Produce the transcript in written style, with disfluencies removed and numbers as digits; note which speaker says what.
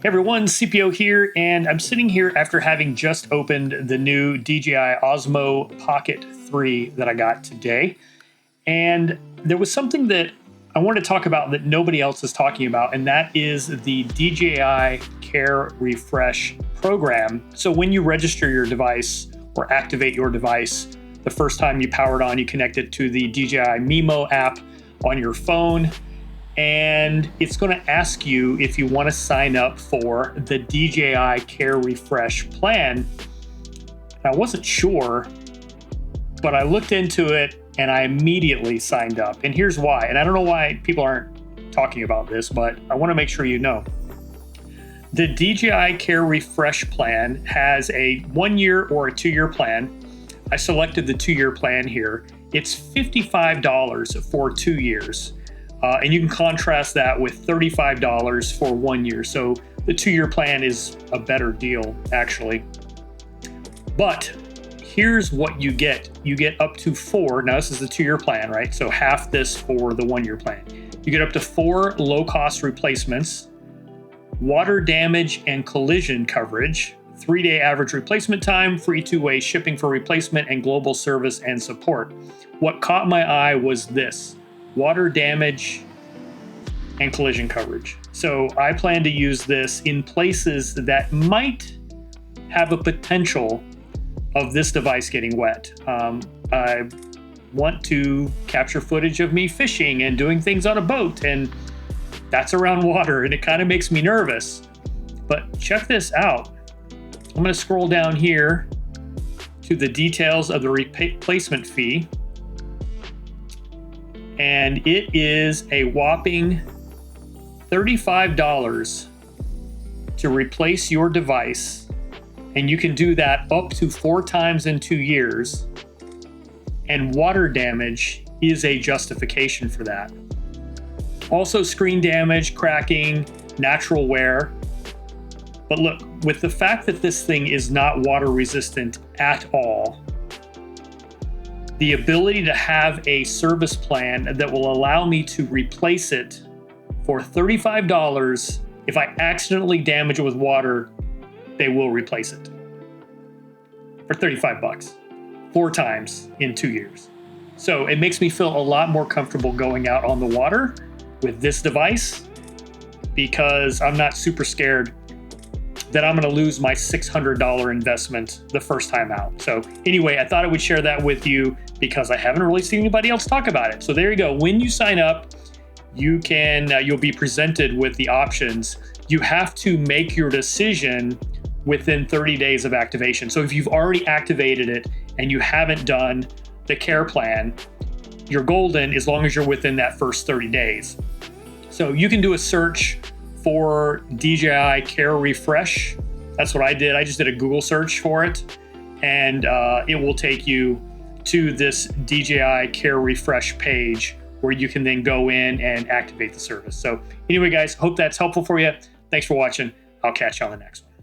Speaker 1: Hey everyone, CPO here, and I'm sitting here after having just opened the new DJI Osmo Pocket 3 that I got today. And there was something that I want to talk about that nobody else is talking about, and that is the DJI Care Refresh program. So when you register your device or activate your device, the first time you power it on, you connect it to the DJI Mimo app on your phone. And it's going to ask you if you want to sign up for the DJI Care Refresh plan. And I wasn't sure, but I looked into it and I immediately signed up. And here's why. And I don't know why people aren't talking about this, but I want to make sure you know. The DJI Care Refresh plan has a 1 year or a 2 year plan. I selected the 2 year plan here. It's $55 for 2 years. And you can contrast that with $35 for 1 year. So the 2 year plan is a better deal, actually. But here's what you get. You get up to 4. Now, this is the 2 year plan, right? So half this for the 1 year plan. You get up to 4 low cost replacements, water damage and collision coverage, 3-day average replacement time, free 2-way shipping for replacement, and global service and support. What caught my eye was this: water damage and collision coverage. So I plan to use this in places that might have a potential of this device getting wet. I want to capture footage of me fishing and doing things on a boat, and that's around water, and it kind of makes me nervous. But check this out. I'm going to scroll down here to the details of the replacement fee. And it is a whopping $35 to replace your device. And you can do that up to 4 times in 2 years. And water damage is a justification for that. Also, screen damage, cracking, natural wear. But look, with the fact that this thing is not water resistant at all, the ability to have a service plan that will allow me to replace it for $35. If I accidentally damage it with water, they will replace it for $35, 4 times in 2 years. So it makes me feel a lot more comfortable going out on the water with this device, because I'm not super scared that I'm going to lose my $600 investment the first time out. So anyway, I thought I would share that with you because I haven't really seen anybody else talk about it. So there you go. When you sign up, you can you'll be presented with the options. You have to make your decision within 30 days of activation. So if you've already activated it and you haven't done the care plan, you're golden as long as you're within that first 30 days. So you can do a search for DJI Care Refresh. That's what I did. I just did a Google search for it, and it will take you to this DJI Care Refresh page where you can then go in and activate the service. So anyway, guys, hope that's helpful for you. Thanks for watching. I'll catch you on the next one.